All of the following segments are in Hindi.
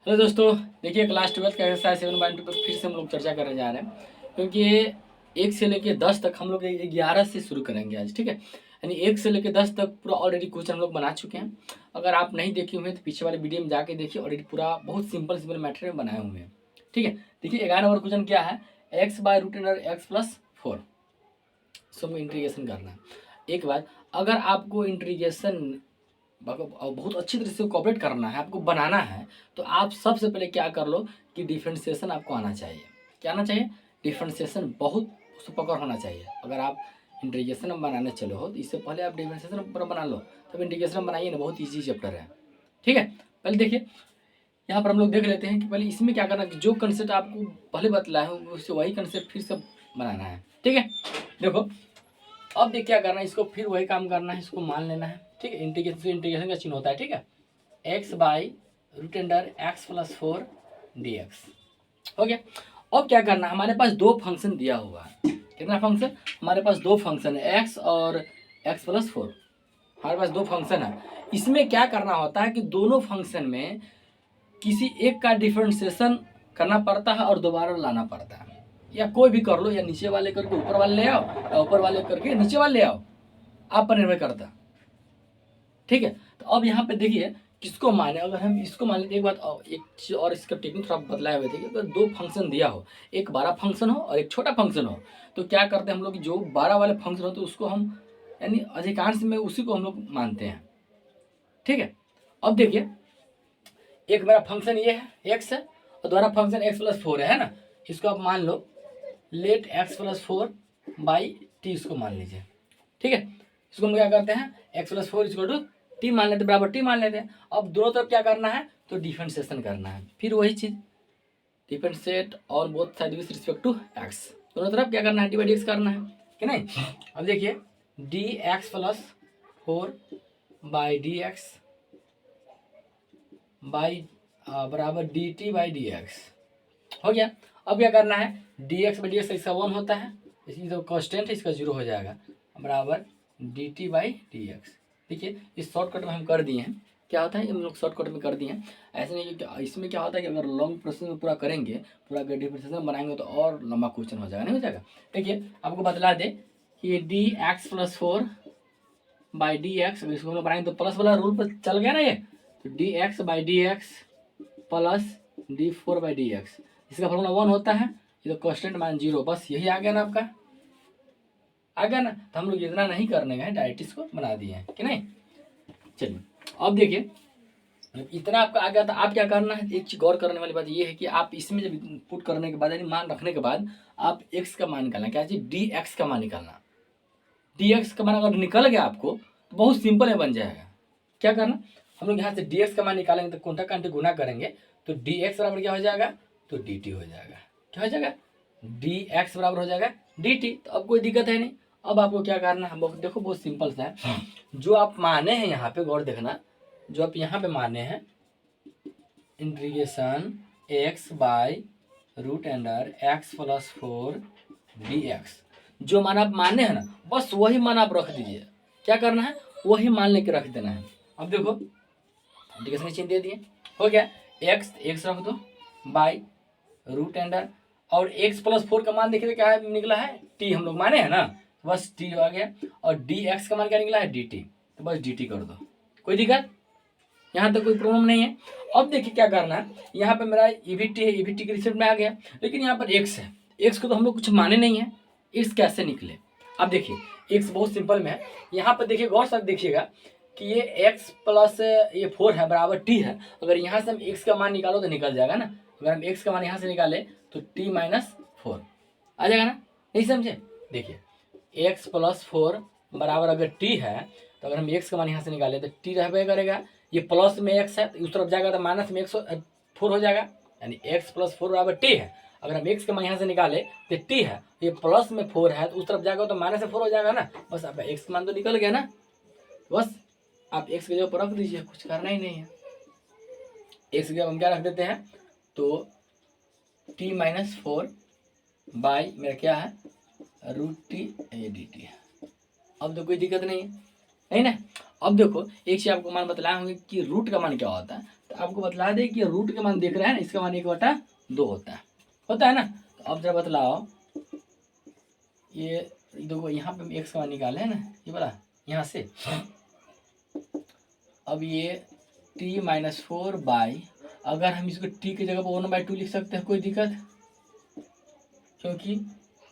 तो दोस्तों देखिए क्लास 12 का एक्सरसाइज 7/2 पर फिर से हम लोग चर्चा करने जा रहे हैं, क्योंकि ये 1 से लेकर 10 तक हम लोग 11 से शुरू करेंगे आज, ठीक है। यानी 1 से लेकर 10 तक पूरा ऑलरेडी क्वेश्चन हम लोग बना चुके हैं। अगर आप नहीं देखे हुए तो पीछे वाले वीडियो में जाके देखिए, ऑलरेडी पूरा बहुत सिंपल सिंपल मैथड में बनाए हुए हैं, ठीक है। देखिए 11 नंबर क्वेश्चन क्या है, x/√x+4 इसको इंटीग्रेशन करना है। एक बात, अगर आपको इंटीग्रेशन बहुत अच्छी तरह से कोऑपरेट करना है, आपको बनाना है, तो आप सबसे पहले क्या कर लो कि डिफरेंशिएशन आपको आना चाहिए। क्या आना चाहिए? डिफरेंशिएशन बहुत पकड़ होना चाहिए। अगर आप इंटीग्रेशन बनाने चले हो तो इससे पहले आप डिफरेंशिएशन पूरा बना लो, तब इंटीग्रेशन बनाइए ना, बहुत ईजी चैप्टर है, ठीक है। पहले देखिए यहाँ पर हम लोग देख लेते हैं कि पहले इसमें क्या करना है, जो कंसेप्ट आपको पहले बतलाया है उससे वही कंसेप्ट फिर से बनाना है, ठीक है। देखो अब देख क्या करना है, इसको फिर वही काम करना है, इसको मान लेना है, ठीक है। इंटीग्रेशन का चिन्ह होता है, ठीक है। x/√x+4 dx हो गया। अब क्या करना है, हमारे पास दो फंक्शन दिया हुआ है। कितना फंक्शन? हमारे पास दो फंक्शन है, x और x+4। हमारे पास दो फंक्शन है। इसमें क्या करना होता है कि दोनों फंक्शन में किसी एक का डिफरेंशिएशन करना पड़ता है और दोबारा लाना पड़ता है, या कोई भी कर लो, या नीचे वाले करके ऊपर वाले ले आओ, या ऊपर वाले करके नीचे वाले ले आओ, आप पर निर्भर करता, ठीक है। तो अब यहाँ पे देखिए किसको माने, अगर हम इसको मान लेते, एक बात एक चीज और इसका टेक्निक थोड़ा बदलाए हुए थे कि अगर दो फंक्शन दिया हो, एक बड़ा फंक्शन हो और एक छोटा फंक्शन हो, तो क्या करते हैं हम लोग, जो बड़ा वाले फंक्शन हो तो उसको हम यानी अधिकांश में उसी को हम लोग मानते हैं, ठीक है। अब देखिए एक मेरा फंक्शन ये है एक्स है, और द्वारा फंक्शन x+4 है ना, इसको आप मान लो लेट x+4/t, इसको मान लीजिए, ठीक है। इसको हम क्या करते हैं, x+4 टी मान लेते, बराबर टी मान लेते हैं। अब दोनों तरफ क्या करना है, तो डिफरेंशिएशन करना है, फिर वही चीज differentiate on both side with respect to x, दोनों तरफ क्या करना है, dy/dx करना है कि नहीं। अब देखिए dx+4/dx बराबर dt/dx हो गया। अब क्या करना है, dx/dx इसका 1 होता है, इसकी जो कांस्टेंट है इसका 0 हो जाएगा, बराबर dt/dx। देखिए इस शॉर्टकट में हम कर दिए हैं, क्या होता है हम लोग शॉर्टकट में कर दिए हैं। ऐसे नहीं कि इसमें क्या होता है कि अगर लॉन्ग प्रोसेस में पूरा करेंगे, पूरा डिफरेंशिएशन बनाएंगे तो और लंबा क्वेश्चन हो जाएगा, नहीं हो जाएगा। देखिए आपको बतला दे कि dx+4/dx, इसको हम लोग बनाएंगे तो प्लस वाला रूल पर चल गया ना ये, तो dx/dx प्लस d4/dx, इसका फॉर्मूला 1 होता है, ये तो कांस्टेंट मान 0, बस यही आ गया ना आपका, आ गया ना। तो हम लोग इतना नहीं करने गए, डायरेक्ट इसको बना दिए हैं कि नहीं। चलिए अब देखिए इतना आपका आ गया, तो आप क्या करना है, एक चीज गौर करने वाली बात ये है कि आप इसमें जब पुट करने के बाद यानी मान रखने के बाद आप x का मान निकालना, क्या चीज dx का मान निकालना। dx का मान अगर निकल गया आपको तो बहुत सिंपल है, बन जाएगा। क्या करना, हम लोग यहाँ से dx का मान निकालेंगे तो कोंटा कांटे गुना करेंगे, तो dx बराबर क्या हो जाएगा, तो dt हो जाएगा। क्या हो जाएगा, dx बराबर हो जाएगा dt। तो अब कोई दिक्कत है नहीं। अब आपको क्या करना है, देखो बहुत सिंपल सा है, जो आप माने हैं यहाँ पे गौर देखना, जो आप यहाँ पे माने हैं इंटीग्रेशन x/√x+4 dx, जो मान आप माने हैं ना, बस वही मान आप रख दीजिए। क्या करना है, वही मान लेके रख देना है। अब देखो इंटीग्रेशन का चिन्ह दे दिए, हो गया। x रख दो बाई √, और x+4 का मान देखिए क्या है, निकला है t, हम लोग माने हैं ना, बस t आ गया। और dx का मान क्या निकला है, dt, तो बस dt कर दो, कोई दिक्कत यहाँ तक, कोई प्रॉब्लम नहीं है। अब देखिए क्या करना है, यहाँ पे मेरा EVT है, EVT के रिसेप्ट में आ गया, लेकिन यहाँ पर x है, x को तो हम लोग कुछ माने नहीं है, x कैसे निकले। अब देखिए x बहुत सिंपल में है, यहाँ पर देखिए गौर से देखिएगा कि ये x प्लस ये 4 है बराबर t है। अगर यहाँ से हम x का मान निकालो तो निकल जाएगा ना, अगर हम x का मान यहाँ से निकाले तो t-4 आ जाएगा ना, नहीं समझे। देखिए x+4 बराबर अगर t है, तो अगर हम x का मान यहाँ से निकाले तो t रहबे करेगा, ये प्लस में x है तो उस तरफ जाएगा तो माइनस में x4 हो जाएगा, यानी x+4 बराबर t है। अगर हम x का मान यहाँ से निकाले तो t है, ये प्लस में 4 है तो उस तरफ जाएगा तो माइनस में 4 हो जाएगा ना, बस आपका x का मान तो निकल गया ना। बस आप x की जगह पर रख दीजिए, कुछ करना ही नहीं है। x की जगह हम क्या रख देते हैं, तो t-4 बाई मेरा क्या है √t dt है। अब तो कोई दिक्कत नहीं है, नहीं ना। अब देखो एक चीज आपको मान बतलाए होंगे कि रूट का मान क्या होता है, तो आपको बतला दे कि रूट का मान देख रहे हैं ना, इसका मान 1/2 होता है ना। तो अब जरा बतलाओ, ये देखो यहाँ पे हम एक्स का मान निकाले है ना, ये वाला यहाँ से। अब ये t-4 अगर हम इसको t की जगह पर 1/2 लिख सकते हैं, कोई दिक्कत, क्योंकि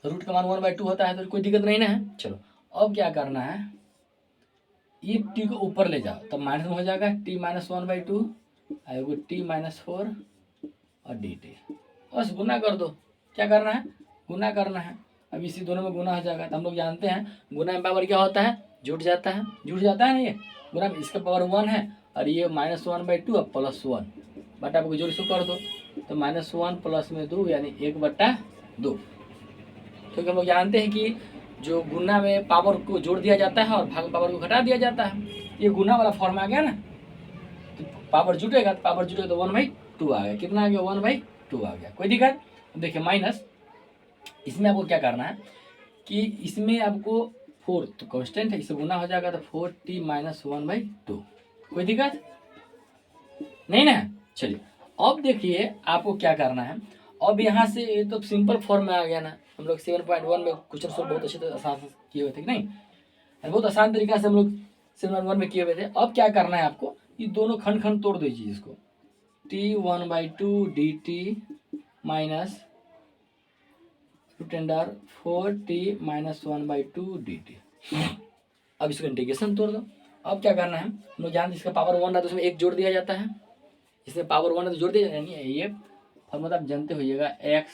रूट का मान 1/2 होता है तो कोई दिक्कत नहीं ना है। चलो अब क्या करना है, ये t को ऊपर ले जाओ तब माइनस में हो जाएगा, t-1/2 आएगा t-4 और dt, बस गुना कर दो। क्या करना है, गुना करना है। अब इसी दोनों में गुना हो जाएगा, तो हम लोग जानते हैं गुना में पावर क्या होता है, जुट जाता है ना। ये गुना में इसका पावर 1 है और ये -1/2 और +1 बटा आपको जोड़ इसको कर दो, तो -1 प्लस में 2 यानी 1/2। क्योंकि हम लोग जानते हैं कि जो गुना में पावर को जोड़ दिया जाता है और भाग पावर को घटा दिया जाता है, ये गुना वाला फॉर्म आ गया ना। तो पावर जुटेगा तो 1/2 आ गया, कितना आ गया 1/2 आ गया, कोई दिक्कत। देखिए माइनस, इसमें आपको क्या करना है कि इसमें आपको 4 तो कांस्टेंट है, इससे गुना हो जाएगा तो 4t-1/2, कोई दिक्कत नहीं ना। चलिए अब देखिए आपको क्या करना है, अब यहाँ से ये तो सिंपल फॉर्म में आ गया ना। हम लोग 7.1 में क्वेश्चन सोल्व बहुत अच्छे से आसान से किए हुए थे कि नहीं, बहुत आसान तरीका से हम लोग 7.1 में किए हुए थे। अब क्या करना है आपको, ये दोनों खंड खंड तोड़ दीजिए इसको, t1/2 dt minus √4t-1/2 dt। अब इसको इंटीग्रेशन तोड़ दो। अब क्या करना है, हम लोग जानते इसका पावर 1 है तो उसमें 1 जोड़ दिया जाता है, इसमें पावर 1 है तो जोड़ दिया जाता है। ये फॉर्मूला आप जानते होइएगा, x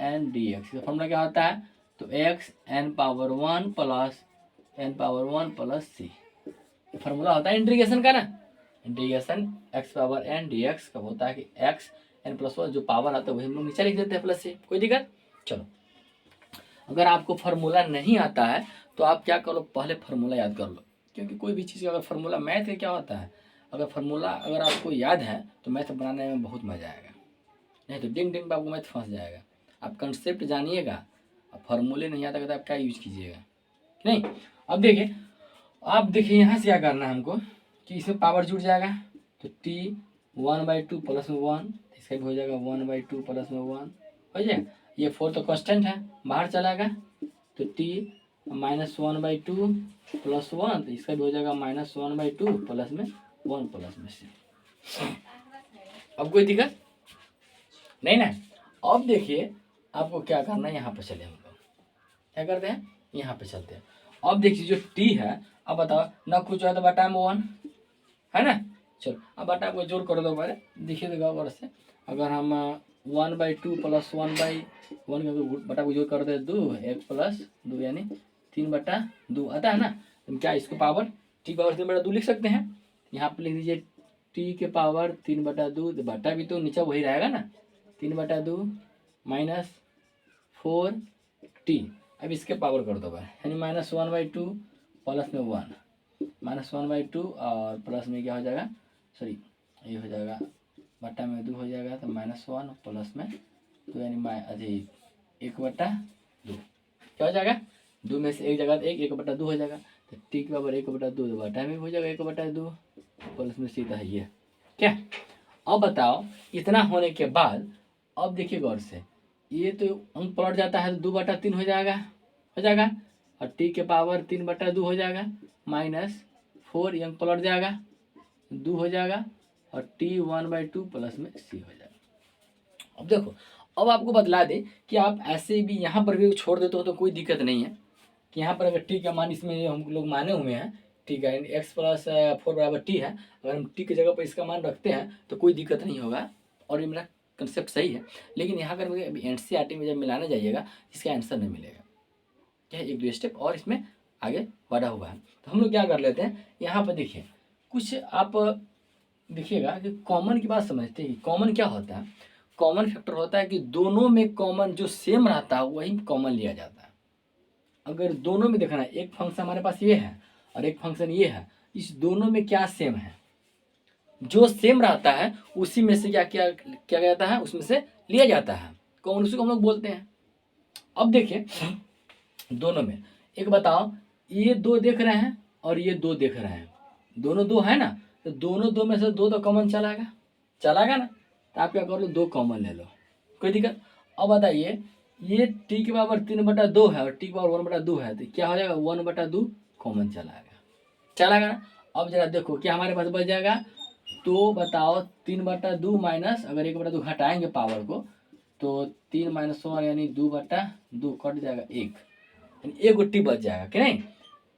n dx, इसका फॉर्मूला क्या होता है, तो x n⁻1 plus c, formula होता है इंटीग्रेशन का ना। इंटीग्रेशन x⁻n dx का होता है कि x n+1 जो पावर आता है वही हम लोग नीचे लिख देते हैं प्लस से, कोई दिक्कत। चलो अगर आपको फार्मूला नहीं आता है तो आप क्या करो, पहले फार्मूला याद कर लो, क्योंकि कोई भी चीज़ का अगर फार्मूला, मैथ का क्या होता है, अगर फार्मूला अगर आपको याद है तो मैथ बनाने में बहुत मज़ा आएगा, नहीं तो डिंग डिंग आपको मैथ फंस जाएगा। आप कंसेप्ट जानिएगा, अब फार्मूले नहीं आता तो आप क्या यूज कीजिएगा नहीं। अब देखिए यहाँ से क्या करना है हमको कि इसमें पावर जुड़ जाएगा, तो t1/2 प्लस में 1, इसका भी हो जाएगा 1/2 प्लस में 1 हो जाएगा। ये 4 तो कांस्टेंट है, बाहर चलाएगा तो t-1/2 प्लस 1, तो इसका भी हो जाएगा -1/2 प्लस में 1 प्लस में c। अब कोई दिक्कत नहीं ना। अब देखिए आपको क्या करना है, यहाँ पे चले हम लोग क्या करते हैं, यहाँ पे चलते हैं। अब देखिए जो t है, अब बताओ ना कुछ है तो बटा में 1 है ना। चलो अब बटा को जोड़ कर दो पहले, देखिए देखो गौर से, अगर हम 1/2 प्लस 1/1 बटा को जोड़ कर दे 2, 1 प्लस 2 यानी 3/2 आता है ना। तो क्या इसको पावर t पावर 3/2 लिख सकते हैं, यहाँ पे लिख दीजिए t के पावर 3/2, तो बटा भी तो नीचे वही रहेगा ना, 3/2 माइनस 4t। अब इसके पावर कर दो यानी -1/2 प्लस में 1, -1/2 और प्लस में क्या हो जाएगा, सॉरी ये हो जाएगा बटा में 2 हो जाएगा, तो -1 प्लस में 2 यानी 1/2 क्या हो जाएगा, 2 में से एक जगह 1/2 हो जाएगा, तो t के बराबर 1/2 तो बटा में हो जाएगा 1/2 प्लस में सीधा है ये क्या। अब बताओ इतना होने के बाद अब देखिए गौर से, ये तो अंक पलट जाता है तो 2/3 हो जाएगा और t के पावर 3/2 हो जाएगा, -4 अंक पलट जाएगा 2 हो जाएगा और t1/2 प्लस में c हो जाएगा। अब देखो अब आपको बतला दे कि आप ऐसे भी यहाँ पर भी छोड़ देते हो तो कोई दिक्कत नहीं है, कि यहाँ पर अगर t का मान इसमें हम लोग माने हुए हैं, ठीक है, x + 4 = t है, अगर हम t की जगह पर इसका मान रखते हैं तो कोई दिक्कत नहीं होगा और ये मेरा कंसेप्ट सही है। लेकिन यहाँ पर NCERT में जब मिलाने जाइएगा इसका आंसर नहीं मिलेगा, क्या है 1-2 स्टेप और इसमें आगे बढ़ा हुआ है। तो हम लोग क्या कर लेते हैं, यहाँ पर देखिए कुछ आप देखिएगा कि कॉमन की बात समझते हैं। कॉमन क्या होता है, कॉमन फैक्टर होता है कि दोनों में कॉमन जो सेम रहता है वही कॉमन लिया जाता है। अगर दोनों में देखना है, एक फंक्शन हमारे पास ये है और एक फंक्शन ये है, इस दोनों में क्या सेम है, जो सेम रहता है उसी में से क्या जाता है, उसमें से लिया जाता है कॉमन, उसी को हम लोग बोलते हैं। अब देखिए दोनों में एक बताओ, ये 2 देख रहे हैं और ये 2 देख रहे हैं, दोनों 2 है ना, तो दोनों 2 में से 2 तो कॉमन चलाएगा ना, तो आप क्या कर लो 2 कॉमन ले लो, कोई दिक्कत। अब बताइए ये t के पावर 3/2 है और t के पावर 1/2 है, तो क्या हो जाएगा 1/2 कॉमन चलाएगा ना। अब जरा देखो क्या हमारे पास बच जाएगा, तो बताओ 3/2 माइनस, अगर 1/2 हटाएंगे पावर को तो 3 - 1 यानी 2/2 कट जाएगा 1, यानी एक टी बच जाएगा कि नहीं,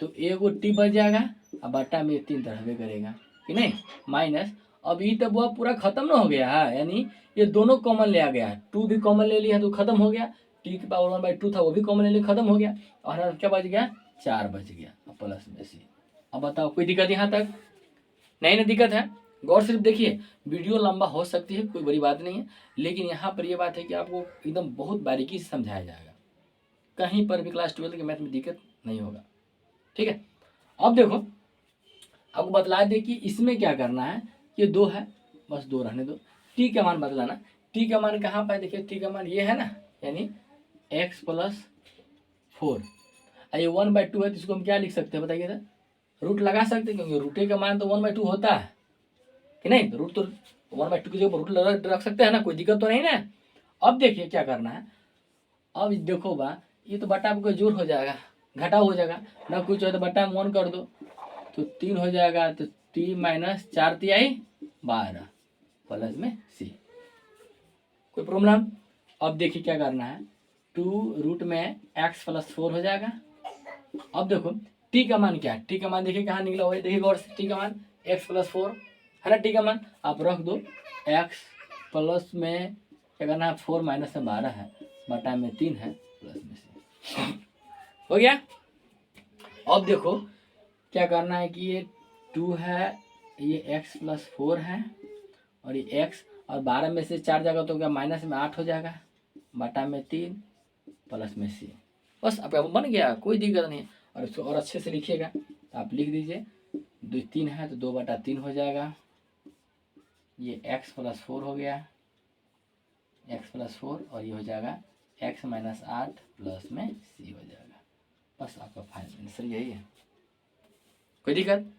तो एक टी बच जाएगा। अब बट्टा में 3 तो रहबे करेगा कि नहीं, माइनस अब ये तो वो पूरा खत्म ना हो गया है, यानी ये दोनों कॉमन ले आ गया है, 2 भी कॉमन ले लिया तो खत्म हो गया, टी की पावर 1/2 था वो भी कॉमन ले लिया खत्म हो गया, और क्या बच गया 4 बच गया, प्लस में सी। अब बताओ कोई दिक्कत यहाँ तक नहीं ना, दिक्कत है। गौर सिर्फ देखिए, वीडियो लंबा हो सकती है कोई बड़ी बात नहीं है, लेकिन यहाँ पर ये बात है कि आपको एकदम बहुत बारीकी से समझाया जाएगा, कहीं पर भी क्लास 12 के मैथ में दिक्कत नहीं होगा, ठीक है। अब देखो आपको बतला दे कि इसमें क्या करना है, ये 2 है, बस 2 रहने दो, टी का मान बदलाना, टी का मान कहाँ पर देखिए, टी का मान ये है ना, यानी x + 4, ये 1/2 है, तो इसको हम क्या लिख सकते हैं बताइए, रूट लगा सकते हैं, क्योंकि रूटे का मान तो 1/2 होता है कि नहीं, तो रूट तो 1/2 की जगह रूट रख सकते हैं ना, कोई दिक्कत तो नहीं ना। अब देखिए क्या करना है, अब देखो बा ये तो बटा आपको जोड़ हो जाएगा, घटाव हो जाएगा ना, कुछ हो तो बटा में 1 कर दो तो 3 हो जाएगा, तो 3 - 4 × 12 प्लस में सी, कोई प्रॉब्लम। अब देखिए क्या करना है, 2 रूट में x + 4 हो जाएगा। अब देखो टी का मान क्या है, टी का मान देखिए कहाँ निकला हुआ है, देखिए गौर से, टी का मान x + 4 है ना, टी का मान आप रख दो, x प्लस में क्या करना है 4 - 12 है, बटा में 3 है, प्लस में से हो गया। अब देखो क्या करना है कि ये 2 है, ये x + 4 है, और ये x और 12 में से 4 जाएगा तो क्या माइनस में 8 हो जाएगा, बटा में 3 प्लस में सी, बस आपका बन गया, कोई दिक्कत नहीं है। और इसको और अच्छे से लिखिएगा, तो आप लिख दीजिए 2 3 है तो 2/3 हो जाएगा, ये x + 4 हो गया, x + 4 और ये हो जाएगा x - 8 प्लस में सी हो जाएगा, बस आपका फाइनल आंसर यही है, कोई दिक्कत।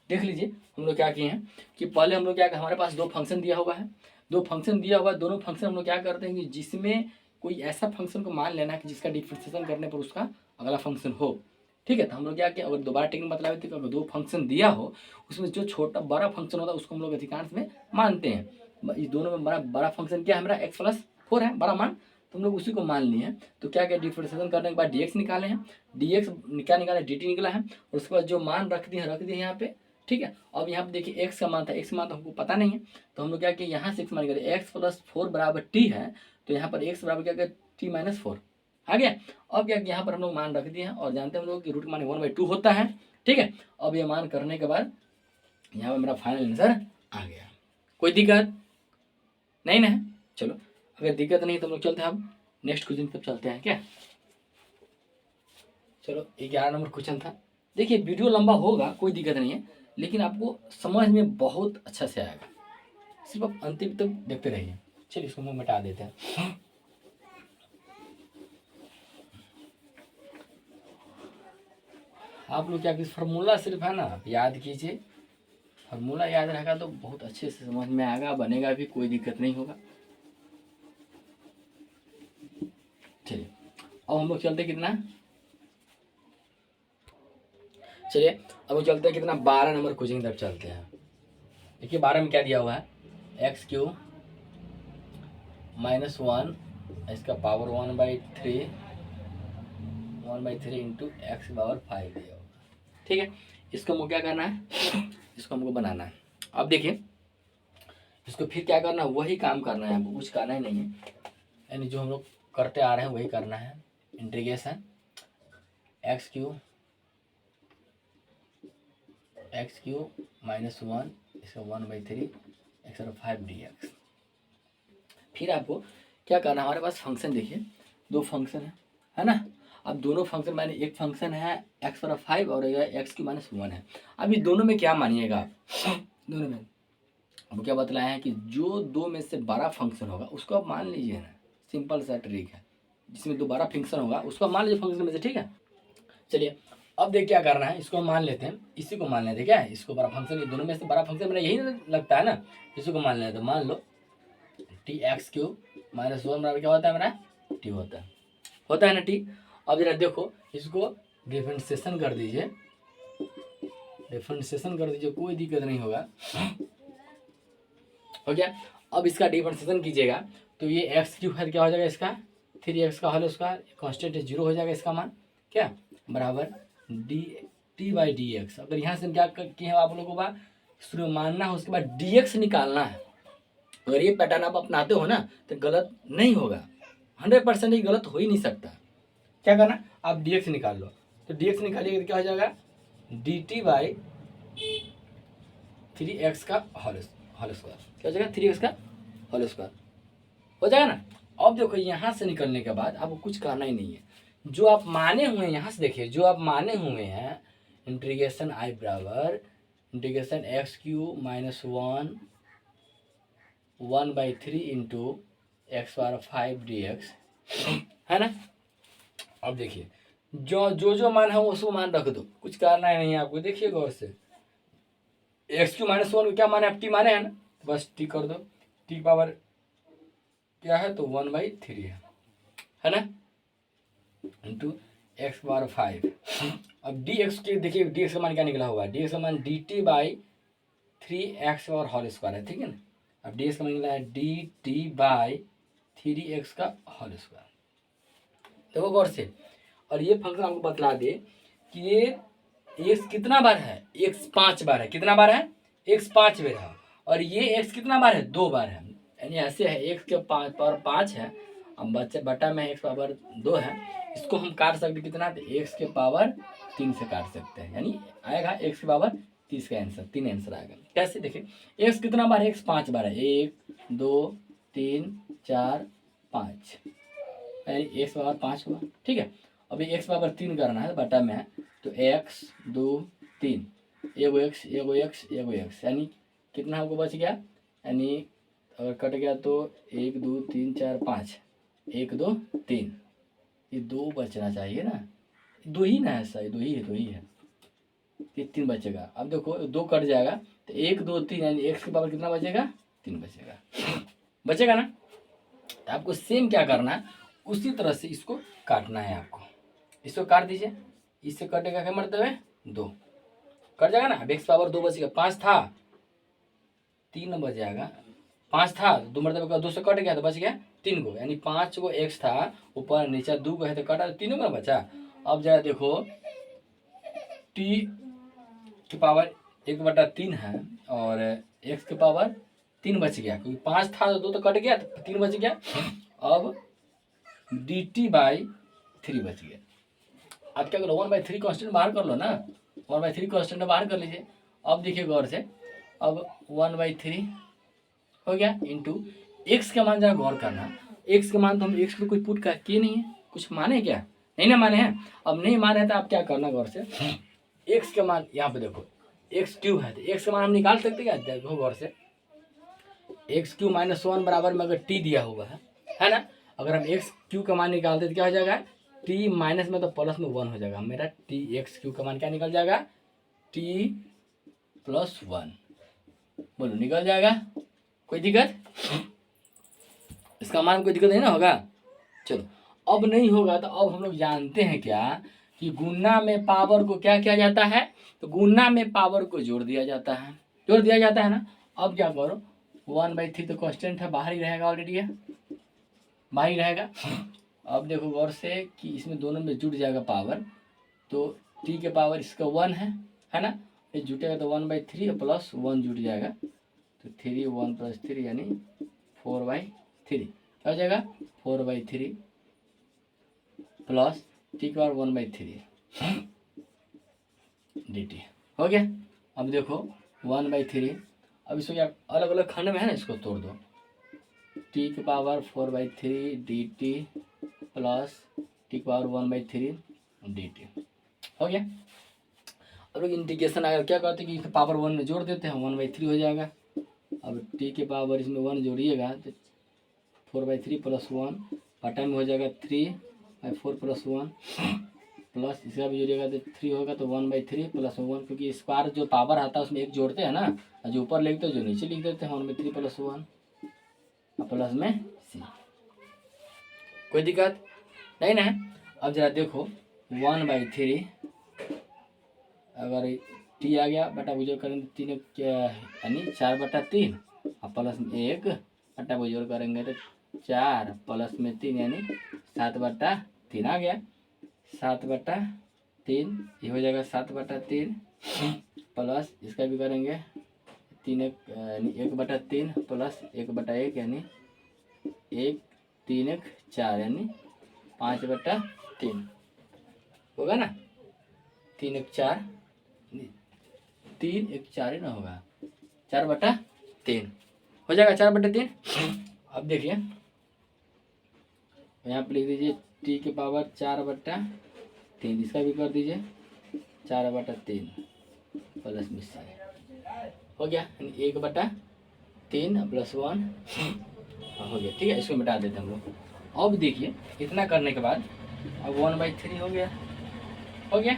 देख लीजिए हम लोग क्या किए हैं कि पहले हम लोग क्या, हमारे पास 2 फंक्शन दिया हुआ है, 2 फंक्शन दिया हुआ है, दोनों फंक्शन हम लोग क्या करते हैं कि जिसमें कोई ऐसा फंक्शन को मान लेना है कि जिसका डिफरेंशिएशन करने पर उसका अगला फंक्शन हो, ठीक है। तो हम लोग क्या किया, अगर दोबारा टेक्निक मतलब है, अगर 2 फंक्शन दिया हो उसमें जो छोटा बड़ा फंक्शन होता है उसको हम लोग अधिकांश में मानते हैं, इस दोनों में बड़ा फंक्शन क्या है हमारा x + 4 है बड़ा मान, तो हम लोग उसी को मान लिए हैं। तो क्या क्या डिफरेंशिएशन करने के बाद dx निकाले हैं, dx क्या निकाला dt निकला है, और उसके बाद जो मान रख दिए यहाँ पे, ठीक है। अब यहाँ पे देखिए x का मान था, x का मान तो हमको पता नहीं है, तो हम लोग क्या किए यहाँ से x मान करें, x + 4 बराबर t है, तो यहाँ पर x बराबर क्या करें t - 4 आ गया। अब क्या यहाँ पर हम लोग मान रख दिए हैं, और जानते हैं हम लोग कि रूट मान 1/2 होता है, ठीक है। अब ये मान करने के बाद यहाँ पर मेरा फाइनल आंसर आ गया, कोई दिक्कत नहीं ना है। चलो अगर दिक्कत नहीं तो हम लोग चलते हैं, अब नेक्स्ट क्वेश्चन पर चलते हैं क्या। चलो 11 नंबर क्वेश्चन था, देखिए वीडियो लंबा होगा कोई दिक्कत नहीं है, लेकिन आपको समझ में बहुत अच्छा से आएगा, सिर्फ आप अंतिम तक देखते रहिए। चलिए इसको मुँह मिटा देते हैं। आप लोग क्या कि फार्मूला सिर्फ है ना, आप याद कीजिए, फार्मूला याद रहेगा तो बहुत अच्छे से समझ में आएगा, बनेगा भी, कोई दिक्कत नहीं होगा। चलिए अब हम लोग चलते कितना, चलिए अब हम चलते हैं कितना 12 नंबर क्वेश्चन की तरफ चलते हैं। देखिए 12 में क्या दिया हुआ है, x³ - 1 इसका पावर 1/3 इंटू x पावर 5 दिया होगा, ठीक है। इसको हमको क्या करना है, इसको हमको बनाना है। अब देखिए इसको फिर क्या करना है, वही काम करना है, हमको कुछ करना ही नहीं है, यानी जो हम लोग करते आ रहे हैं वही करना है। इंटीग्रेशन x³ - 1 इसका 1/3 x और 5 dx। फिर आपको क्या करना है, हमारे पास फंक्शन देखिए 2 फंक्शन है ना। अब दोनों फंक्शन माने एक फंक्शन है x और 5 और x³ - 1 है। अब ये दोनों में क्या मानिएगा आप, दोनों में अब क्या बतलाया है कि जो 2 में से बड़ा फंक्शन होगा उसको आप मान लीजिए ना, सिंपल सा ट्रिक है, जिसमें 2 बड़ा फंक्शन होगा उसको आप मान लीजिए फंक्शन में से, ठीक है। चलिए अब देख क्या करना है, इसको मान लेते हैं, इसी को मान लेते हैं, क्या है इसको बड़ा फंक्शन, ये दोनों में से बड़ा फंक्शन मेरा यही लगता है ना, इसी को मान लेते हैं। मान लो T X cube minus one बराबर क्या होता है मेरा टी होता है ना टी। अब जरा देखो इसको डिफरेंशिएशन कर दीजिए, कोई दिक्कत नहीं होगा, हो गया। अब इसका डिफरेंशिएशन कीजिएगा तो ये एक्स क्यूब है, क्या हो जाएगा इसका 3x का होल स्क्वायर, कॉन्स्टेंट 0 हो जाएगा इसका मान, क्या बराबर D t by d x. अगर यहाँ से क्या किए हैं आप लोगों को बात शुरू में मानना है, उसके बाद dx निकालना है। अगर ये पैटर्न आप अपनाते हो ना तो गलत नहीं होगा, 100% ही गलत हो ही नहीं सकता। क्या करना, आप dx निकाल लो, तो dx निकालिएगा तो क्या हो जाएगा dt बाई 3x का होल स्क्वायर, क्या हो जाएगा 3x का होल स्क्वायर हो जाएगा ना। अब देखो यहाँ से निकलने के बाद आपको कुछ करना ही नहीं है, जो आप माने हुए हैं यहाँ से देखिए, जो आप माने हुए हैं इंटीग्रेशन आई बराबर integration x Q minus one by three into x bar 5 dx है ना। अब देखिए जो मान है उसको मान रख दो, कुछ करना ही नहीं है आपको। देखिए गौर से एक्स क्यू माइनस वन क्या माने, आप टी माने हैं ना, तो बस टी कर दो, टी पावर क्या है तो 1/3 है ना इंटू एक्स बार 5। अब डी एक्स के देखिए डी एक्स का मान क्या निकला होगा, डी एक्स का मान डी टी बाई 3x और होल स्क्वायर है, ठीक है ना। अब डी एक्स का मान निकला है डी टी बाई 3x का होल स्क्वायर, देखो गौर से। और ये फंक्शन आपको बतला दे कि ये एक्स कितना बार है, एक्स 5 बार है, कितना बार है एक्स 5 बार है, और ये एक्स कितना बार है 2 बार है, यानी ऐसे है एक्स के पावर 5 है, अब बच्चे बटा में एक्स पावर 2 है, इसको हम काट सकते कितना एक्स के पावर 3 से काट सकते हैं, यानी आएगा एक्स के पावर 30 का आंसर, 3 आंसर आएगा। कैसे देखिए एक्स कितना बार है, एक्स 5 बार है, 1 2 3 4 5, यानी एक्स पावर 5 हुआ, ठीक है। अभी एक्स पावर 3 करना है बटा में है, तो एक्स 2 3 एगो एक्स यानी कितना हमको बच गया, यानी अगर कट गया तो 1 2 3 4 5, 1 2 3, ये 2 बचना चाहिए ना, 2 ही ना है सही, 2 ही है, ये 3 बचेगा। अब देखो 2 कट जाएगा तो 1 2 3 यानी एक्स के पावर कितना बचेगा 3 बचेगा ना। तो आपको सेम क्या करना है, उसी तरह से इसको काटना है आपको, इसको काट दीजिए, इससे कटेगा क्या मरते हुए 2 कट जाएगा ना। अब एक्स पावर 2 बचेगा, 5 था 3 बच जाएगा, 5 था 2 मरतबे 2 से कट गया तो बच गया 3 को, यानी 5 को एक्स था ऊपर नीचे 2 को है तो कटा तो 3 में बचा। अब जरा देखो टी की पावर 1/3 है और एक्स की पावर 3 बच गया, क्योंकि 5 था तो 2 तो कट गया तो 3 बच गया। अब डी टी बाई 3 बच गया। अब क्या करो 1/3 कॉन्स्टेंट बाहर कर लो ना, 1/3 कॉन्स्टेंट बाहर कर लीजिए। अब देखिए गौर से, अब 1/3 हो गया इंटू एक्स का मान जरा गौर करना, एक्स का मान तो हम एक्स को कोई पुट किए नहीं है, कुछ माने क्या नहीं ना माने हैं। अब नहीं माने तो आप क्या करना गौर से, एक्स का मान यहाँ पे देखो एक्स क्यू है तो एक्स का मान हम निकाल सकते क्या, देखो गौर से एक्स क्यू माइनस 1 बराबर में अगर टी दिया हुआ है ना, अगर हम एक्स क्यू का मान निकालते तो क्या हो जाएगा टी माइनस में तो प्लस में 1 हो जाएगा, मेरा टी एक्स क्यू का मान क्या निकल जाएगा टी प्लस 1, बोलो निकल जाएगा, कोई दिक्कत, इसका मान कोई दिक्कत नहीं ना होगा। चलो अब नहीं होगा तो अब हम लोग जानते हैं क्या कि गुणा में पावर को क्या किया जाता है, तो गुणा में पावर को जोड़ दिया जाता है ना। अब क्या करो 1/3 तो कांस्टेंट है, बाहर ही रहेगा, ऑलरेडी है बाहर ही रहेगा। अब देखो गौर से कि इसमें दोनों में जुड़ जाएगा पावर, तो टी के पावर इसका 1 है ना, ये जुटेगा तो 1/3 प्लस 1 जुट जाएगा तो 3 1 + 3 यानी 4/3 क्या हो जाएगा 4/3 प्लस टी के पावर 1/3 dt हो गया। अब देखो 1/3, अब इसको क्या अलग अलग खंड में है ना, इसको तोड़ दो, टी के पावर 4/3 dt प्लस टी के पावर 1/3 dt हो गया। अब लोग इंटीग्रेशन अगर क्या करते हैं कि पावर 1 में जोड़ देते हैं 1/3 हो जाएगा। अब टी के पावर इसमें 1 जोड़िएगा तो 4/3 + 1 बटा में हो जाएगा 3/4 + 1 प्लस इसका भी जोड़िएगा तो 3 होगा, तो 1/3 प्लस 1, क्योंकि स्क्वायर जो पावर आता है उसमें एक जोड़ते हैं ना, और जो ऊपर लिखते हैं जो नीचे लिख देते हैं 1/3 प्लस 1 प्लस में c। कोई दिक्कत नहीं ना है। अब जरा देखो 1/3 अगर t आ गया बटा बुझोर करेंगे 3 यानी 4/3 और प्लस में 1 बटा बुझोर करेंगे तो 4 प्लस में 3 यानी 7/3 आ गया। 7/3 ये हो जाएगा 7/3 प्लस इसका भी करेंगे 3 यानी 1/3 प्लस 1/1 यानी 1 3 1 4 यानी 5/3 होगा ना। 3 1 4 3 1 4 ही ना होगा, 4/3 हो जाएगा 4/3। अब देखिए यहाँ पे लिख दीजिए t के पावर 4/3, इसका भी कर दीजिए 4/3 प्लस में c हो गया, यानी 1/3 प्लस 1 हो गया। ठीक है, इसको मिटा देते हैं हम लोग। अब देखिए इतना करने के बाद अब 1/3 हो गया, हो गया।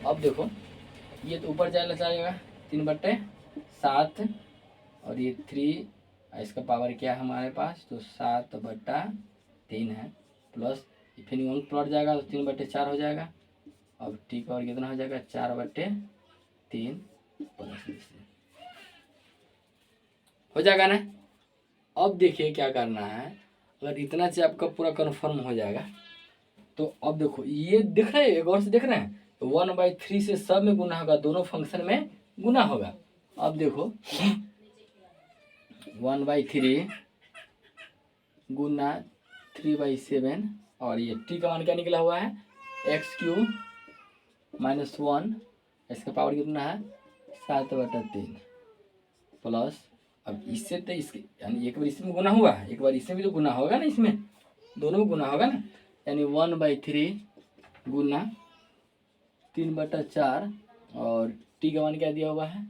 अब देखो ये तो ऊपर जाएगा 3/7 और ये 3, इसका पावर क्या है हमारे पास, तो 7/3 है प्लस फिर 1 प्लट जाएगा तो 3/4 हो जाएगा। अब टी पावर कितना हो जाएगा 4/3 प्लस हो जाएगा ना। अब देखिए क्या करना है, अगर इतना से आपका पूरा कन्फर्म हो जाएगा तो अब देखो ये देख रहे हैं, एक और से देख रहे हैं, तो 1/3 से सब में गुना होगा, दोनों फंक्शन में गुना होगा। अब देखो 1/3 गुना 3/7 और ये t का मान क्या निकला हुआ है x³ माइनस 1, इसका पावर कितना है 7/3 प्लस अब इससे तो इसके यानी एक बार इसमें गुना हुआ है, एक बार इसमें भी तो गुना होगा ना, इसमें दोनों में गुना होगा ना, यानी 1/3 गुना 3/4 और t का मान क्या दिया हुआ है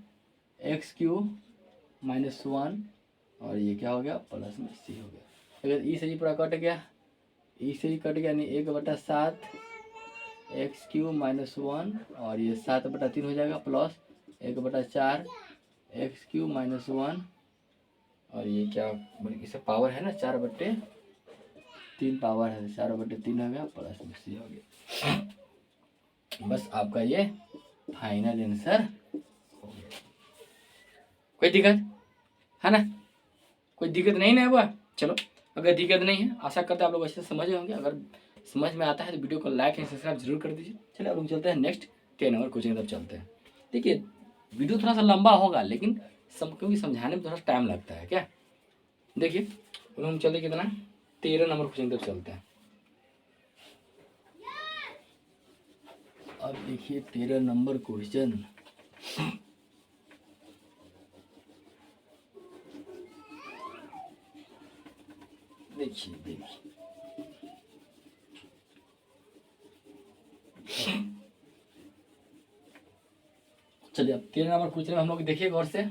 x³ माइनस 1 और ये क्या हो गया प्लस में c हो गया। अगर ई से ही पूरा कट गया, ई से ही कट गया, यानी 1/7 x³ माइनस 1 और ये 7/3 हो जाएगा प्लस 1/4 x³ माइनस 1 और ये क्या इसे पावर है ना 4/3 पावर है, 4/3 हो गया प्लस में c हो गया। बस आपका ये फाइनल आंसर हो गया। कोई दिक्कत है ना, कोई दिक्कत नहीं ना हुआ। चलो अगर दिक्कत नहीं है, आशा करते हैं आप लोग अच्छे से समझ होंगे। अगर समझ में आता है तो वीडियो को लाइक एंड सब्सक्राइब जरूर कर दीजिए। चलिए अब लोग चलते हैं नेक्स्ट 10 नंबर कोचिंग तरफ चलते हैं। देखिए वीडियो थोड़ा सा लंबा होगा लेकिन क्योंकि समझाने में थोड़ा टाइम लगता है क्या। देखिए हम चलते कितना 13 नंबर क्वेश्चन तरफ चलते हैं। अब देखिए 13 नंबर क्वेश्चन, देखिए चलिए अब 13 नंबर क्वेश्चन में हम लोग देखिए गौर से।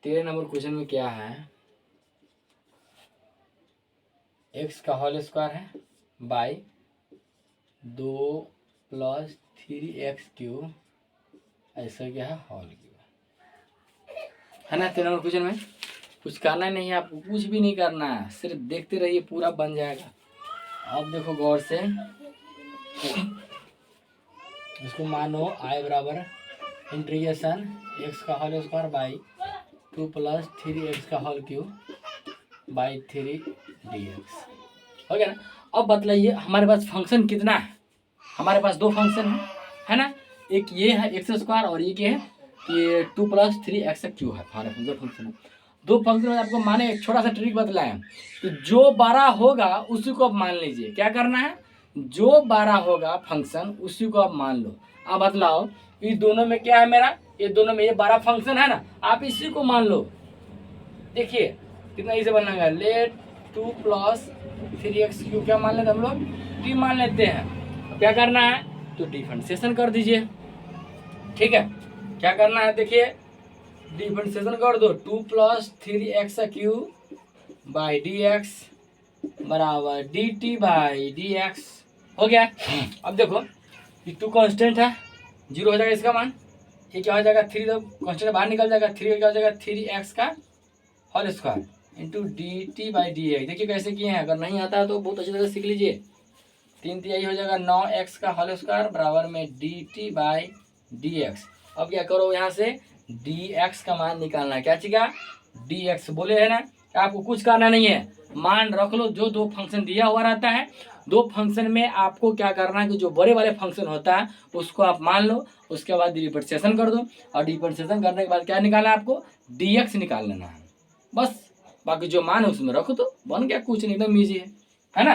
13 नंबर क्वेश्चन में क्या है, x का होल स्क्वायर है बाई 2 + 3x³ ऐसा क्या है होल क्यूब है ना। 13 नंबर क्वेश्चन में कुछ करना नहीं है, आपको कुछ भी नहीं करना है, सिर्फ देखते रहिए पूरा बन जाएगा। अब देखो गौर से, इसको मानो i बराबर इंटीग्रेशन x का होल स्क्वायर बाई 2 + 3x का होल क्यूब बाई 3 dx हो गया ना। अब बतलाइए हमारे पास फंक्शन कितना है, हमारे पास दो फंक्शन है ना, एक ये है x² और ये क्या है कि 2 + 3x³ है, हमारे दो फंक्शन है। दो फंक्शन में आपको माने एक छोटा सा ट्रिक बतलाएं कि जो बड़ा होगा उसी को आप मान लीजिए। क्या करना है, जो बड़ा होगा फंक्शन उसी को आप मान लो। अब बतलाओ ये दोनों में क्या है मेरा, ये दोनों में ये बड़ा फंक्शन है ना, आप इसी को मान लो। देखिए कितना इसे बनाएगा, लेट 2 + 3x³ क्या मान लेते हम लोग, t मान लेते हैं। क्या करना है तो डिफरेंशिएशन कर दीजिए। ठीक है, क्या करना है देखिए डिफरेंशिएशन कर दो, 2 + 3x³ बाई dx बराबर D t by d x हो गया। अब देखो ये टू कांस्टेंट है, जीरो हो जाएगा इसका मान, ये क्या हो जाएगा थ्री, तो कांस्टेंट बाहर निकल जाएगा, थ्री क्या हो जाएगा थ्री एक्स का whole square into d t by d x. देखिए कैसे किए हैं, अगर नहीं आता है तो बहुत अच्छी तरह सीख लीजिए। तीन तिहाई हो जाएगा 9x का होल स्क्वायर बराबर में D t by d x. अब क्या करो यहाँ से डी एक्स का मान निकालना है, क्या चीज़ा डी एक्स बोले है ना, आपको कुछ करना नहीं है, मान रख लो। जो दो फंक्शन दिया हुआ रहता है, दो फंक्शन में आपको क्या करना है कि जो बड़े वाले फंक्शन होता है उसको आप मान लो, उसके बाद डिफरेंशिएशन कर दो, और डिफरेंशिएशन करने के बाद क्या निकालना है आपको डी एक्स निकाल लेना है बस। बाकी जो मान है उसमें रखो तो बन गया, कुछ नहीं, एकदम ईजी है ना।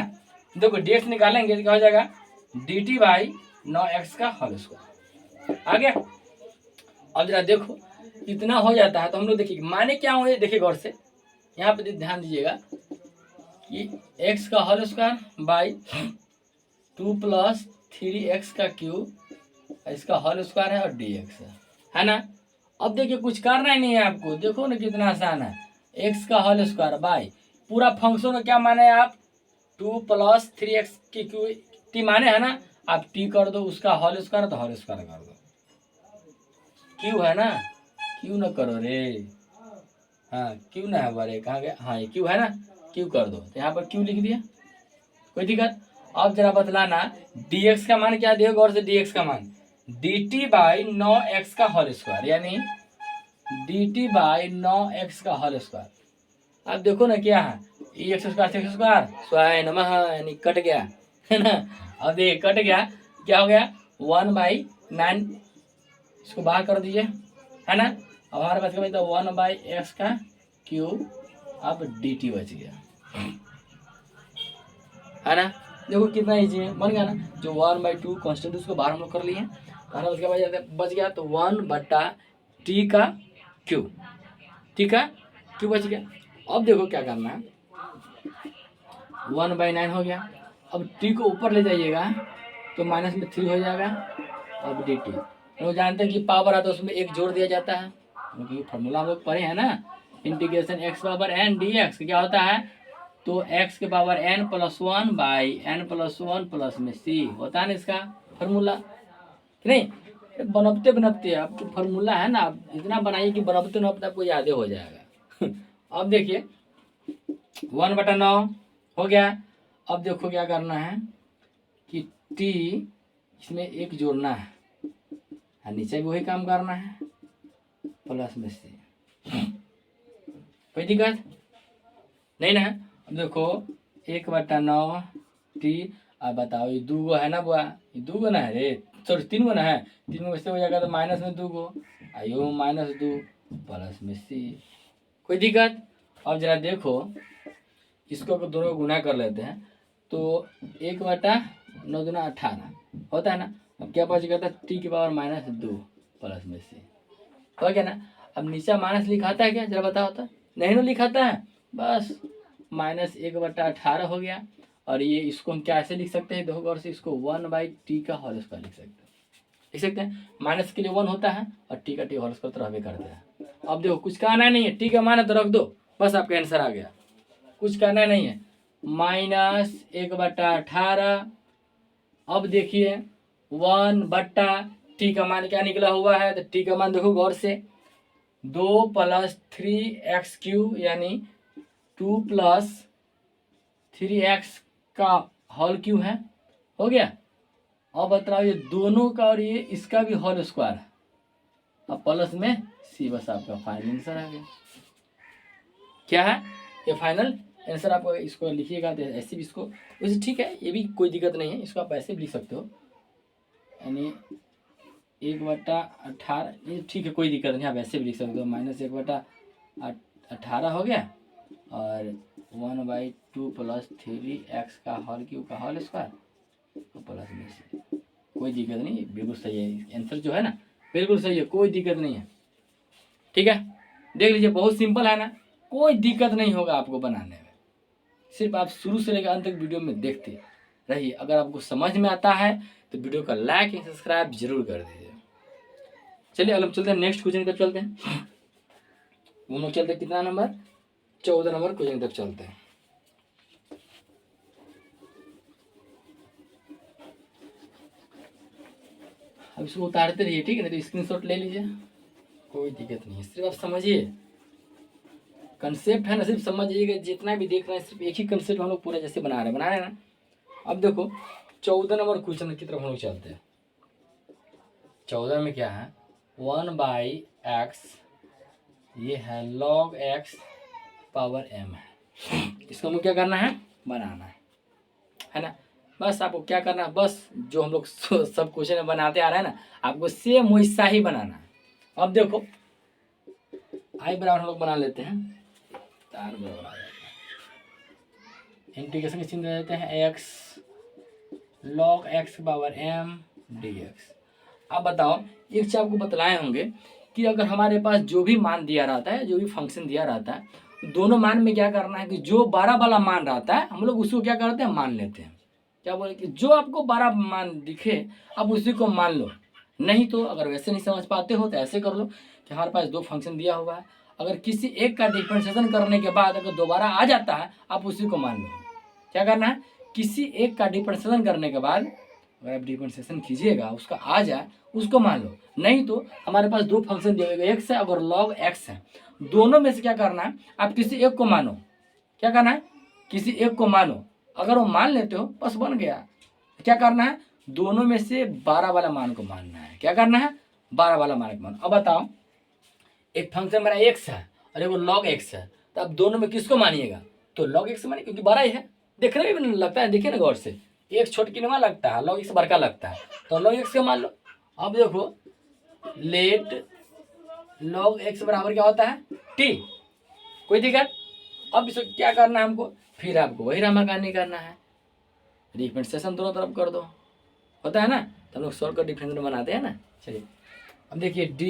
देखो डी एक्स निकालेंगे तो क्या हो जाएगा डी टी बाई 9x का होल स्क्वायर आ गया। अब जरा देखो इतना हो जाता है तो हम लोग देखिए माने क्या हो, देखिए गौर से यहाँ पे ध्यान दीजिएगा कि x का whole square by 2 plus 3x का क्यूब, इसका होल स्क्वायर है और dx है ना। अब देखिए कुछ करना ही नहीं है आपको, देखो ना कितना आसान है, x का होल स्क्वायर बाई पूरा फंक्शन का क्या माने आप 2 प्लस 3x की क्यू टी माने है ना, आप टी कर दो, उसका होल स्क्वायर तो होल स्क्वायर कर दो, क्यू है ना, क्यू ना करो रे, हाँ क्यू ना है बड़े कहाँ गया, हाँ ये क्यू है ना, क्यू कर दो, तो यहाँ पर क्यू लिख दिया, कोई दिक्कत। अब जरा बतलाना dx का मान क्या दिया, गौर से dx का मान dt बाई 9x का होल स्क्वायर, यानी dt बाई 9x का होल स्क्वायर। अब देखो ना क्या है एक्स स्क्वायर स्वाय नमः, यानी कट गया है ना। अब देखिए कट गया, क्या हो गया 1/9, इसको बाहर कर दीजिए है ना। अब हमारे पास क्या बचा 1/x का क्यूब, अब dt बच गया है ना। देखो कितना ईजी है, बन गया ना। जो 1/2 कॉन्स्टेंट उसको बाहर हम लोग कर लिए हैं, हमारा उसके बच गया तो 1/t का क्यूब, ठीक है क्यूब बच गया। अब देखो क्या करना है 1/9 हो गया, अब टी को ऊपर ले जाइएगा तो माइनस में 3 हो जाएगा, अब डी टी लोग जानते हैं कि पावर आता है उसमें एक जोड़ दिया जाता है, क्योंकि फॉर्मूला हम लोग पढ़े हैं ना, integration x power n d x क्या होता है, तो एक्स के power n plus one by n plus one plus में सी होता है ना इसका फॉर्मूला, नहीं बनपते बनपते आपको फॉर्मूला है ना, आप इतना बनाइए कि बनपते बनपते आपको याद हो जाएगा। अब देखिए 1/9 हो गया। अब देखो क्या करना है कि टी इसमें एक जोड़ना है, नीचे भी वही काम करना है प्लस में से, कोई दिक्कत नहीं ना। अब देखो 1/9 टी, अब बताओ ये 2 है ना बुआ, ये 2 ना है रे, सॉरी 3 ना है, 3 में से हो जाएगा तो माइनस में 2 आयो -2 प्लस में सी, कोई दिक्कत। अब जरा देखो इसको अगर दोनों को गुना कर लेते हैं तो 1/9 दूना 18 होता है ना। अब क्या बच गया था टी के पावर -2 प्लस में सी, हो गया ना। अब नीचे माइनस लिखाता है क्या, जरा बताओ तो, नहीं ना लिखाता है, बस -1/18 हो गया। और ये इसको हम क्या ऐसे लिख सकते हैं, देखो गौर से, इसको 1/t का होल स्क्वायर लिख सकते हैं, माइनस के लिए 1 होता है और टी का टी होल स्क्वायर तो रहबे करता है। अब देखो कुछ कहना नहीं है, टी का मान है तो रख दो, बस आपका आंसर आ गया, कुछ करना नहीं है, -1/18। अब देखिए 1/t का मान क्या निकला हुआ है, तो टी का मान देखो गौर से 2 + 3x³ यानी 2 + 3x का होल क्यूब है, हो गया। अब बताओ ये दोनों का और ये इसका भी होल स्क्वायर है, अब प्लस में सी, बस आपका फाइनल आंसर आ गया। क्या है ये फाइनल आंसर आपको, इसको लिखिएगा तो ऐसे भी इसको वैसे ठीक है, ये भी कोई दिक्कत नहीं है, इसको आप ऐसे भी लिख सकते हो, यानी 1/18 ये ठीक है, कोई दिक्कत नहीं, आप ऐसे भी लिख सकते हो, -1/18 हो गया और 1/2 + 3x का होल क्यूब का होल स्क्वायर प्लस में से, कोई दिक्कत नहीं, बिल्कुल सही है आंसर जो है ना, बिल्कुल सही है, कोई दिक्कत नहीं है, ठीक है। देख लीजिए बहुत सिंपल है ना, कोई दिक्कत नहीं होगा आपको बनाने में, सिर्फ आप शुरू से लेकर अंत तक वीडियो में देखते रहिए। अगर आपको समझ में आता है तो वीडियो का लाइक एंड सब्सक्राइब जरूर कर दीजिए। चलिए अगले चलते हैं, नेक्स्ट क्वेश्चन तक चलते हैं, वो लोग चलते हैं कितना नंबर 14 नंबर क्वेश्चन तक चलते हैं। अब इसको उतारते रहिए, ठीक है ना, तो स्क्रीनशॉट ले लीजिए, कोई दिक्कत नहीं है। सिर्फ आप समझिए, कंसेप्ट है ना, सिर्फ समझिएगा। जितना भी देख रहे हैं सिर्फ एक ही कंसेप्ट हम लोग पूरा जैसे बना रहे हैं ना। अब देखो 14 नंबर क्वेश्चन की तरफ हम लोग चलते हैं। 14 में क्या है, 1/x, ये है log x पावर m है। इसको हमें क्या करना है, बनाना है ना। बस आपको क्या करना है, बस जो हम लोग सब क्वेश्चन बनाते आ रहे हैं ना, आपको सेम वैसा ही बनाना है। अब देखो आई बराबर हम लोग बना लेते हैं, तार बराबर आ जाता है, इंटीग्रेशन के चिन्ह दे देते हैं, x log x power m dx। अब बताओ, एक चीज आपको बतलाए होंगे कि अगर हमारे पास जो भी मान दिया रहता है, जो भी फंक्शन दिया रहता है, दोनों मान में क्या करना है कि जो 12 वाला मान रहता है हम लोग उसको क्या करते हैं, मान लेते हैं। क्या बोले कि जो आपको 12 मान दिखे आप उसी को मान लो। नहीं तो अगर वैसे नहीं समझ पाते हो तो ऐसे कर लो कि हमारे पास दो फंक्शन दिया हुआ है, अगर किसी एक का डिफरेंशिएशन करने के बाद अगर दोबारा आ जाता है आप उसी को मान लो। क्या करना है, किसी एक का डिफरेंशिएशन करने के बाद अगर आप डिफरेंशिएशन कीजिएगा उसका आ जाए उसको मान लो। नहीं तो हमारे पास दो फंक्शन दिए हुए एक्स है और log x है, दोनों में से क्या करना है, आप किसी एक को मानो। क्या करना है, किसी एक को मानो, अगर वो मान लेते हो बस बन गया। क्या करना है, दोनों में से 12 वाला मान को मानना है। क्या करना है, 12 वाला मान को मानो। अब बताओ, एक फंक्शन मेरा x है और एक log x है, तो अब दोनों में किसको मानिएगा, तो log x मानिए, क्योंकि 12 ही है। देखने में भी लगता है, देखिए ना गौर से, एक छोटकी नुमा लगता है, log x बड़का लगता है, तो log x का मान लो। अब देखो लेट log x बराबर क्या होता है, t, कोई दिक्कत। अब इसको क्या करना है हमको, फिर आपको वही रामाकानी करना है, डिफरेंशिएशन दोनों तरफ कर दो, होता है ना, तो हम लोग सॉल्व कर डिफरेंशिएशन बनाते हैं ना। चलिए अब देखिए d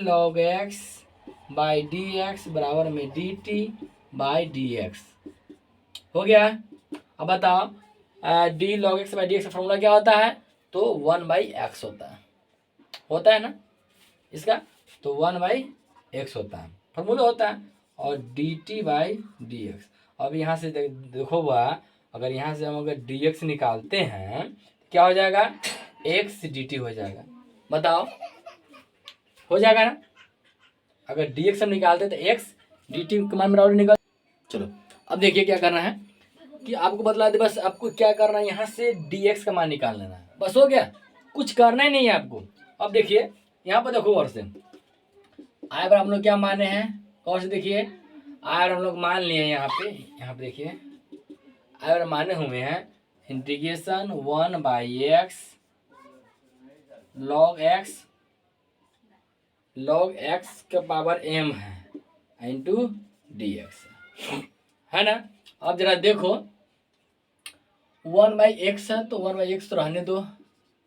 log x by d x बराबर में D t by d x हो गया। अब बताओ d log x by d x का फॉर्मूला क्या होता है, तो 1/x होता है ना इसका, तो 1/x होता है, फॉर्मूला होता है, और D t by d x. अब यहाँ से देखो हुआ, अगर यहाँ से हम अगर डी एक्स निकालते हैं क्या हो जाएगा, x dt हो जाएगा। बताओ हो जाएगा ना, अगर dx हम निकालते तो x dt के मान बराबर निकल। चलो अब देखिए क्या करना है कि आपको बतला दे, बस आपको क्या करना है, यहाँ से dx का मान निकाल लेना है, बस हो गया, कुछ करना ही नहीं है आपको। अब देखिए यहाँ पर देखो और से आय पर हम लोग क्या माने हैं, और से देखिए आय हम लोग मान लिए यहाँ पे देखिए आय पर माने हुए हैं इंटीग्रेशन 1/x log x का पावर m है इंटू dx है ना। अब जरा देखो 1/x है तो 1/x तो रहने दो,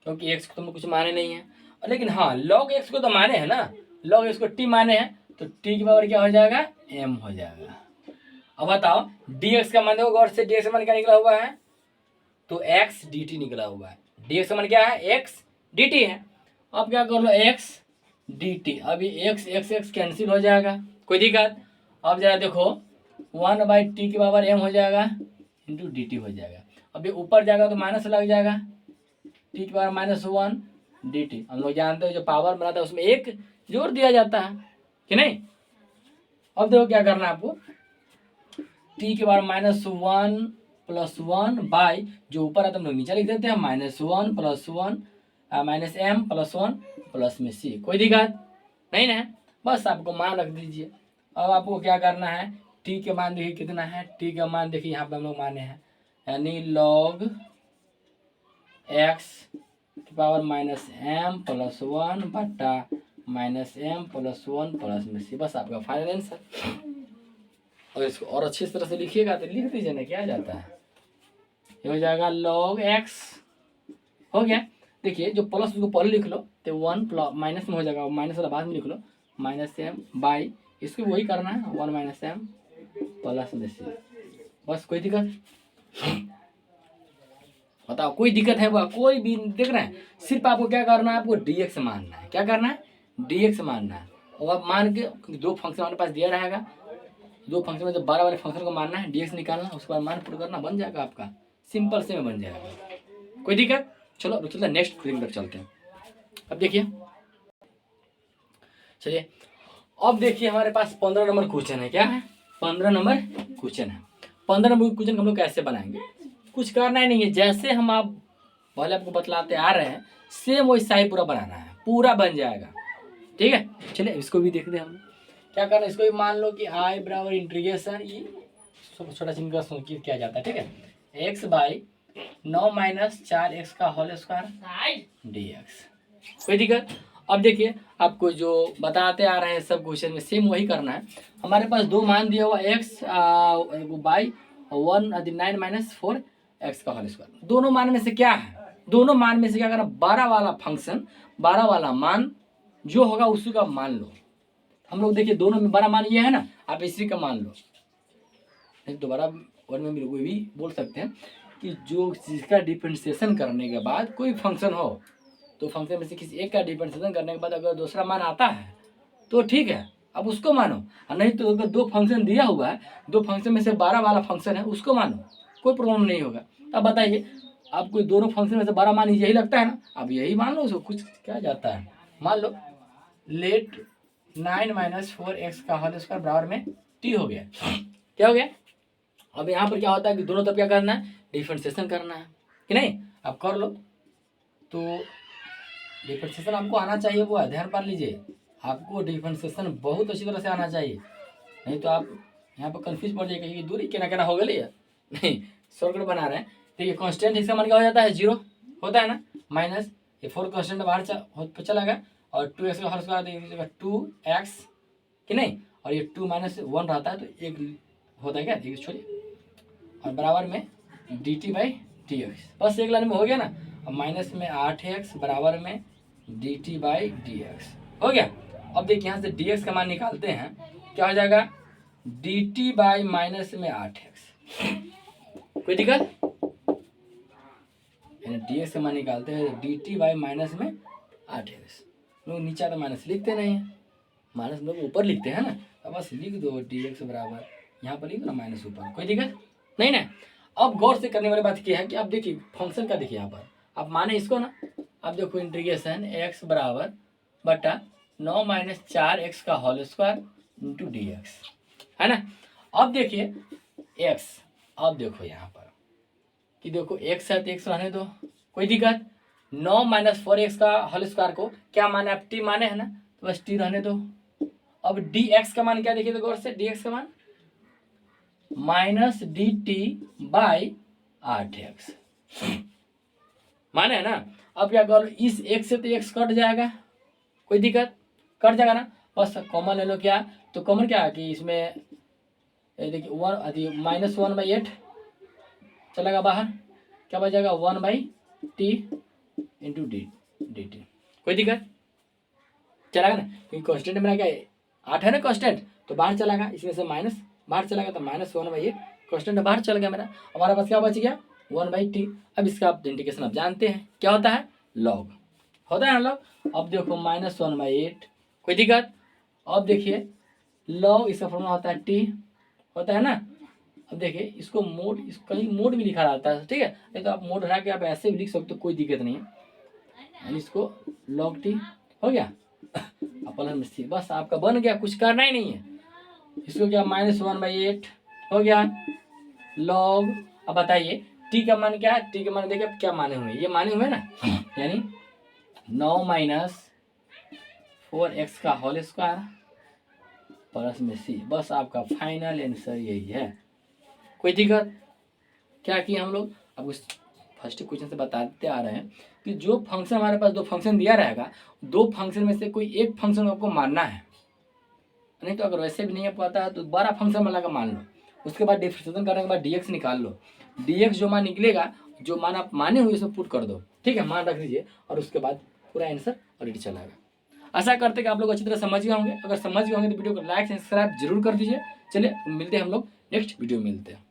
क्योंकि x को तो कुछ माने नहीं है, लेकिन हाँ log x को तो माने है ना, log x को t माने हैं, तो t की पावर क्या हो जाएगा, m हो जाएगा। अब बताओ dx का मान देखो गौर से, dx का मान क्या निकला हुआ है, तो x dt निकला हुआ है, dx का मान क्या है, x dt है। अब क्या कर लो, x dt, अभी x कैंसिल हो जाएगा, कोई दिक्कत। अब जरा देखो 1/t की पावर m हो जाएगा इंटू dt हो जाएगा। अभी ऊपर जाएगा तो माइनस लग जाएगा, t की पावर -1 dt, हम लोग जानते हैं जो पावर बनाता है उसमें एक जोड़ दिया जाता है कि नहीं। अब देखो क्या करना है आपको, t की पावर -1 + 1 बाई जो ऊपर है तो हम लोग नीचे लिख देते हैं -1 + 1 -m + 1 प्लस में c, कोई दिक्कत नहीं ना, बस आपको मान रख दीजिए। अब आपको क्या करना है, t के मान देखिए कितना है, t का मान देखिए यहाँ पे हम लोग माने हैं, यानी log x की पावर -m + 1 बटा -m + 1 प्लस में c, बस आपका फाइनल आंसर। और इसको और अच्छी तरह से लिखिएगा तो लिख दीजिए ना, क्या जाता है, ये हो जाएगा log x हो गया। देखिए जो प्लस उसको पहले लिख लो तो 1 माइनस में हो जाएगा, माइनस वाला बाद में लिख लो, -m बाई इसको वही करना है 1 - m प्लस में c, बस कोई दिक्कत बताओ, कोई दिक्कत है वह, कोई भी देख रहे हैं, सिर्फ आपको क्या करना है, आपको dx मानना है। क्या करना है, dx मानना है, और अब मान के दो फंक्शन हमारे पास दिया रहेगा, दो फंक्शन में जो 12 वाले फंक्शन को मानना है, dx निकालना, उसके बाद मान पुट करना, बन जाएगा आपका, सिंपल से में बन जाएगा, कोई दिक्कत। चलो अब चलते हैं नेक्स्ट क्वेश्चन तक चलते हैं। अब देखिए, चलिए अब देखिए हमारे पास 15 नंबर क्वेश्चन है। क्या है? 15 नंबर क्वेश्चन है। 15 नंबर क्वेश्चन हम लोग कैसे बनाएंगे? कुछ करना ही नहीं है, जैसे हम आप पहले आपको बतलाते आ रहे हैं सेम वैसा ही पूरा बनाना है, पूरा बन जाएगा। ठीक है, चलिए इसको भी देखते हैं हम क्या करना है। इसको भी मान लो कि आई बराबर इंटीग्रेशन ये छोटा चिन्ह का संकेत किया जाता है। ठीक है, एक्स बाई 9 माइनस 4x का होल स्क्वायर dx। कोई दिक्कत? अब देखिए आपको जो बताते आ रहे हैं सब क्वेश्चन में सेम वही करना है। हमारे पास दो मान दिया हुआ x बाई 9 माइनस 4x का होल स्क्वायर। दोनों मान में से क्या है? दोनों मान में से क्या करना? 12 वाला फंक्शन, 12 वाला मान जो होगा उसी का मान लो। हम लोग देखिए दोनों में बड़ा मान ये है ना, आप इसी का मान लो। दोबारा वन में भी बोल सकते हैं कि जो चीज़ का डिफरेंशिएशन करने के बाद कोई फंक्शन हो तो फंक्शन में से किसी एक का डिफरेंशिएशन करने के बाद अगर दूसरा मान आता है तो ठीक है, अब उसको मानो। और नहीं तो अगर दो फंक्शन दिया हुआ है, दो फंक्शन में से 12 वाला फंक्शन है उसको मानो, कोई प्रॉब्लम नहीं होगा। अब बताइए आपको दोनों फंक्शन में से 12 मान यही लगता है ना, अब यही मान लो, उसको कुछ क्या जाता है। मान लो लेट 9 माइनस 4x का होल स्क्वायर बराबर में t हो गया। क्या हो गया? अब यहाँ पर क्या होता है कि दोनों तरफ क्या करना है? डिफरेंशिएशन करना है कि नहीं? आप कर लो। तो डिफरेंशिएशन आपको आना चाहिए, वो ध्यान कर लीजिए, आपको डिफरेंशिएशन बहुत अच्छी तरह से आना चाहिए, नहीं तो आप यहाँ पर कंफ्यूज पड़ जाइए कि दूरी केना केना हो गई है। नहीं, शॉर्टकट बना रहे हैं। ठीक है, कॉन्स्टेंट इसका मान क्या हो जाता है? 0 होता है ना, माइनस ये 4 कॉन्स्टेंट बाहर चला गया और 2x का होल स्क्वायर 2x कि नहीं, और ये 2 माइनस 1 रहता है तो एक होता है क्या? ठीक है, छोड़िए, और बराबर में dt बाई dx। बस एक लाइन में हो गया ना। अब माइनस में 8x बराबर में dt बाई dx हो गया। अब देखिए यहाँ से dx का मान निकालते हैं, क्या हो जाएगा? dt बाई माइनस में 8x। कोई दिक्कत? dx का मान निकालते हैं dt बाई माइनस में 8x। लोग नीचे तो माइनस लिखते नहीं है, माइनस लोग ऊपर लिखते हैं ना, तो बस लिख दो dx बराबर, यहाँ पर लिख दो ना माइनस ऊपर। कोई दिक्कत नहीं ना। अब गौर से करने वाली बात क्या है कि अब देखिए फंक्शन का देखिए यहाँ पर आप माने इसको ना, अब देखो इंटीग्रेशन x बराबर बटा 9 माइनस 4x का होल स्क्वायर इंटू dx है ना। अब देखिए x, अब देखो यहाँ पर कि देखो x है तो x रहने दो, कोई दिक्कत? 9 माइनस 4x का होल स्क्वायर को क्या माने? आप t माने है ना, तो बस t रहने दो। अब dx का मान क्या देखिए तो गौर से, dx का मान माइनस dt बाई 8x माने है ना। अब क्या करो, इस x से तो x कट जाएगा, कोई दिक्कत? कट जाएगा ना, बस कॉमन ले लो। क्या तो कॉमन क्या है कि इसमें देखिए -1/8 चलेगा बाहर, क्या बचेगा? 1/t into dt। कोई दिक्कत? चलेगा ना, क्योंकि कॉन्स्टेंट मेरा क्या है? 8 है ना कॉन्स्टेंट, तो बाहर चलेगा, इसमें से माइनस बाहर चलेगा तो -1/8 कॉन्स्टेंट बाहर चल गया मेरा। हमारा पास क्या बच गया? 1/t। अब इसका आप इंटीग्रेशन आप जानते हैं क्या होता है? लॉग होता है ना, लॉग। अब देखो -1/8, कोई दिक्कत? अब देखिए लॉग इसका फॉर्मूला होता है t, होता है ना। अब देखिए इसको मोड, इस कहीं मोड भी लिखा रहता है, ठीक है, नहीं तो आप मोड हटा के आप ऐसे भी लिख सकते हो, कोई दिक्कत नहीं है। इसको log t हो गया प्लस में c, बस आपका बन गया, कुछ करना ही नहीं है। इसको क्या -1/8 हो गया log। अब बताइए t का मान क्या है? t का मान देखिए क्या माने हुए, ये माने हुए ना, यानी 9 माइनस 4x का होल स्क्वायर प्लस में c। बस आपका फाइनल आंसर यही है। कोई दिक्कत? क्या किया हम लोग? अब उस फर्स्ट क्वेश्चन से बताते आ रहे हैं कि जो फंक्शन हमारे पास दो फंक्शन दिया रहेगा, दो फंक्शन में से कोई एक फंक्शन आपको मानना है, नहीं तो अगर वैसे भी नहीं पता है तो 12 फंक्शन वाला का मान लो, उसके बाद डिफरेंशिएशन करने के बाद dx निकाल लो। dx जो मान निकलेगा, जो मान आप माने हुए उसको पुट कर दो, ठीक है, मान रख दीजिए, और उसके बाद पूरा आंसर ऑलरेडी चलाएगा। आशा करते कि आप लोग अच्छी तरह समझ गए होंगे। अगर समझ गए होंगे तो वीडियो को लाइक सब्सक्राइब जरूर कर दीजिए। चलिए मिलते हैं हम लोग नेक्स्ट वीडियो में मिलते हैं।